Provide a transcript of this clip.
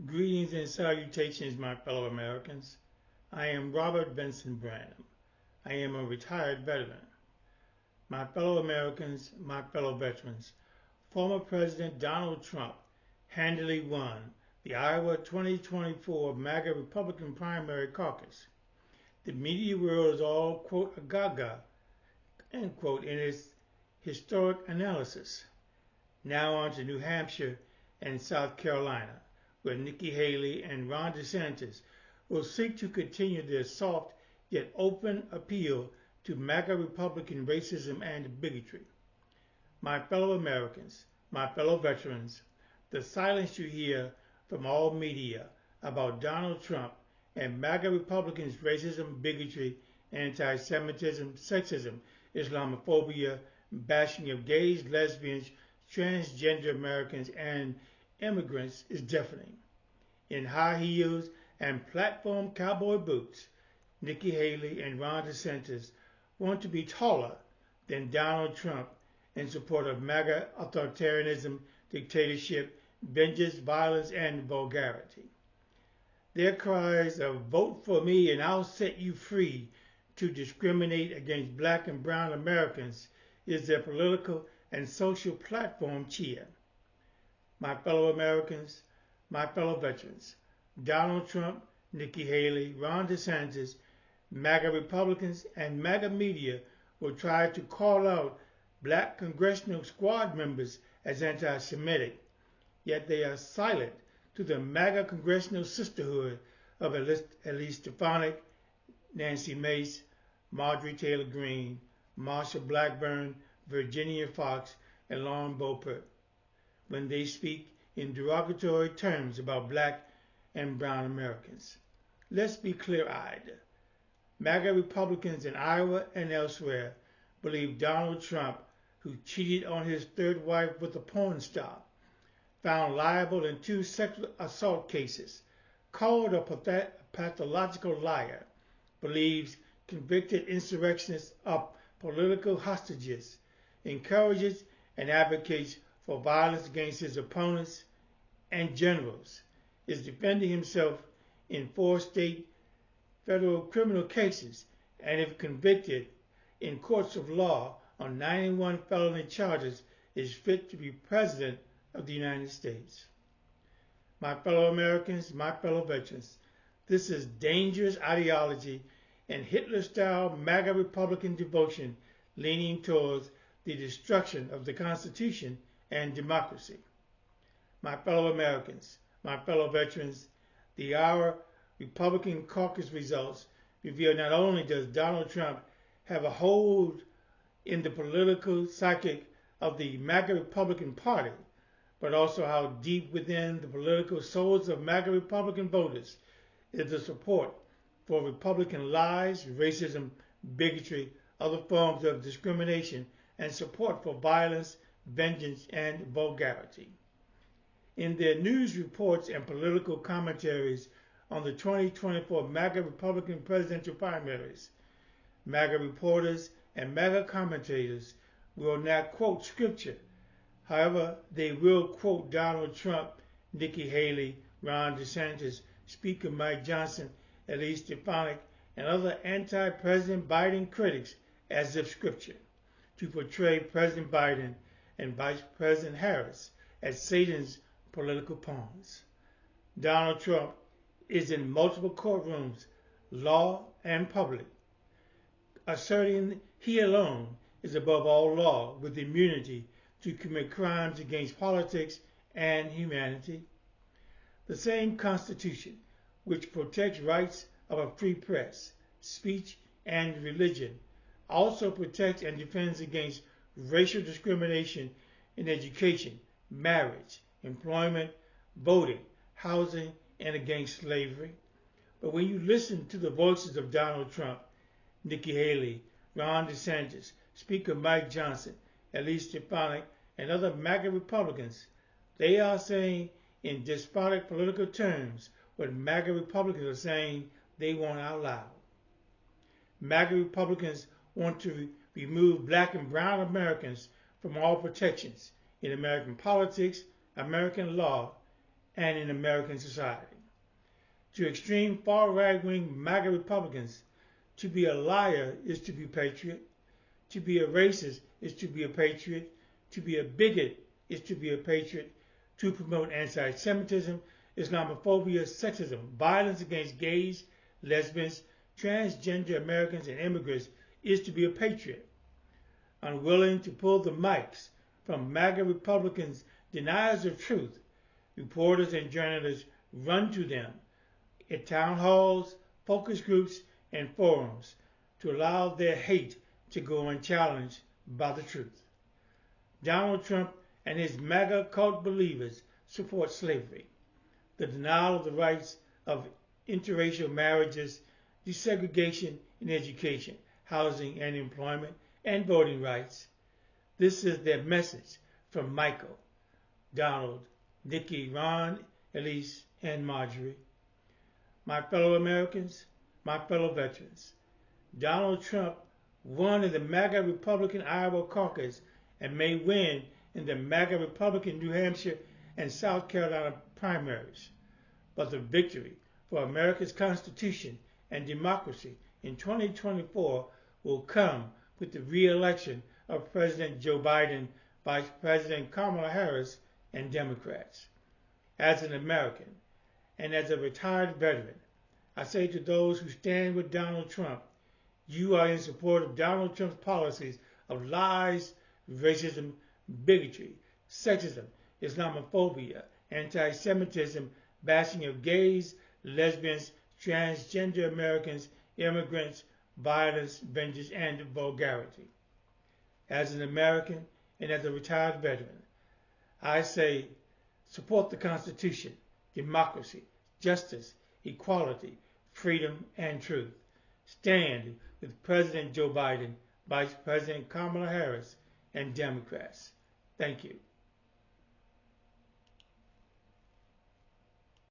Greetings and salutations, my fellow Americans. I am Robert Benson Brannum. I am a retired veteran. My fellow Americans, my fellow veterans, former President Donald Trump handily won the Iowa 2024 MAGA Republican primary caucus. The media world is all, quote, agaga, end quote, in its historic analysis. Now on to New Hampshire and South Carolina, where Nikki Haley and Ron DeSantis will seek to continue their soft yet open appeal to MAGA Republican racism and bigotry. My fellow Americans, my fellow veterans, the silence you hear from all media about Donald Trump and MAGA Republicans' racism, bigotry, anti-Semitism, sexism, Islamophobia, bashing of gays, lesbians, transgender Americans, and immigrants is deafening. In high heels and platform cowboy boots, Nikki Haley and Ron DeSantis want to be taller than Donald Trump in support of MAGA authoritarianism, dictatorship, vengeance, violence, and vulgarity. Their cries of vote for me and I'll set you free to discriminate against black and brown Americans is their political and social platform cheer. My fellow Americans, my fellow veterans, Donald Trump, Nikki Haley, Ron DeSantis, MAGA Republicans, and MAGA media will try to call out black congressional squad members as anti-Semitic, yet they are silent to the MAGA congressional sisterhood of Elise Stefanik, Nancy Mace, Marjorie Taylor Greene, Marsha Blackburn, Virginia Foxx, and Lauren Boebert when they speak in derogatory terms about black and brown Americans. Let's be clear-eyed. MAGA Republicans in Iowa and elsewhere believe Donald Trump, who cheated on his third wife with a porn star, found liable in 2 sexual assault cases, called a pathological liar, believes convicted insurrectionists are political hostages, encourages and advocates for violence against his opponents and generals, is defending himself in 4 state federal criminal cases, and if convicted in courts of law on 91 felony charges, is fit to be President of the United States. My fellow Americans, my fellow veterans, this is dangerous ideology and Hitler-style MAGA Republican devotion leaning towards the destruction of the Constitution and democracy. My fellow Americans, my fellow veterans, the Iowa Republican caucus results reveal not only does Donald Trump have a hold in the political psyche of the MAGA Republican Party, but also how deep within the political souls of MAGA Republican voters is the support for Republican lies, racism, bigotry, other forms of discrimination, and support for violence, vengeance, and vulgarity. In their news reports and political commentaries on the 2024 MAGA Republican presidential primaries, MAGA reporters and MAGA commentators will not quote scripture. However, they will quote Donald Trump, Nikki Haley, Ron DeSantis, Speaker Mike Johnson, Elise Stefanik, and other anti-President Biden critics as if scripture, to portray President Biden and Vice President Harris as Satan's political pawns. Donald Trump is in multiple courtrooms, law and public, asserting he alone is above all law with immunity to commit crimes against politics and humanity. The same Constitution, which protects rights of a free press, speech, and religion, also protects and defends against racial discrimination in education, marriage, employment, voting, housing, and against slavery. But when you listen to the voices of Donald Trump, Nikki Haley, Ron DeSantis, Speaker Mike Johnson, Elise Stefanik, and other MAGA Republicans, they are saying in despotic political terms what MAGA Republicans are saying they want out loud. MAGA Republicans want to remove black and brown Americans from all protections in American politics, American law, and in American society. To extreme far right-wing MAGA Republicans, to be a liar is to be a patriot. To be a racist is to be a patriot. To be a bigot is to be a patriot. To promote anti-Semitism, Islamophobia, sexism, violence against gays, lesbians, transgender Americans, and immigrants is to be a patriot. Unwilling to pull the mics from MAGA Republicans, deniers of truth, reporters and journalists run to them at town halls, focus groups, and forums to allow their hate to go unchallenged by the truth. Donald Trump and his MAGA cult believers support slavery, the denial of the rights of interracial marriages, desegregation in education, housing and employment, and voting rights. This is their message from Michael, Donald, Nikki, Ron, Elise, and Marjorie. My fellow Americans, my fellow veterans, Donald Trump won in the MAGA Republican Iowa caucus and may win in the MAGA Republican New Hampshire and South Carolina primaries. But the victory for America's Constitution and democracy in 2024 will come with the re-election of President Joe Biden, Vice President Kamala Harris, and Democrats. As an American and as a retired veteran, I say to those who stand with Donald Trump, you are in support of Donald Trump's policies of lies, racism, bigotry, sexism, Islamophobia, anti-Semitism, bashing of gays, lesbians, transgender Americans, immigrants, violence, vengeance, and vulgarity. As an American and as a retired veteran, I say support the Constitution, democracy, justice, equality, freedom, and truth. Stand with President Joe Biden, Vice President Kamala Harris, and Democrats. Thank you.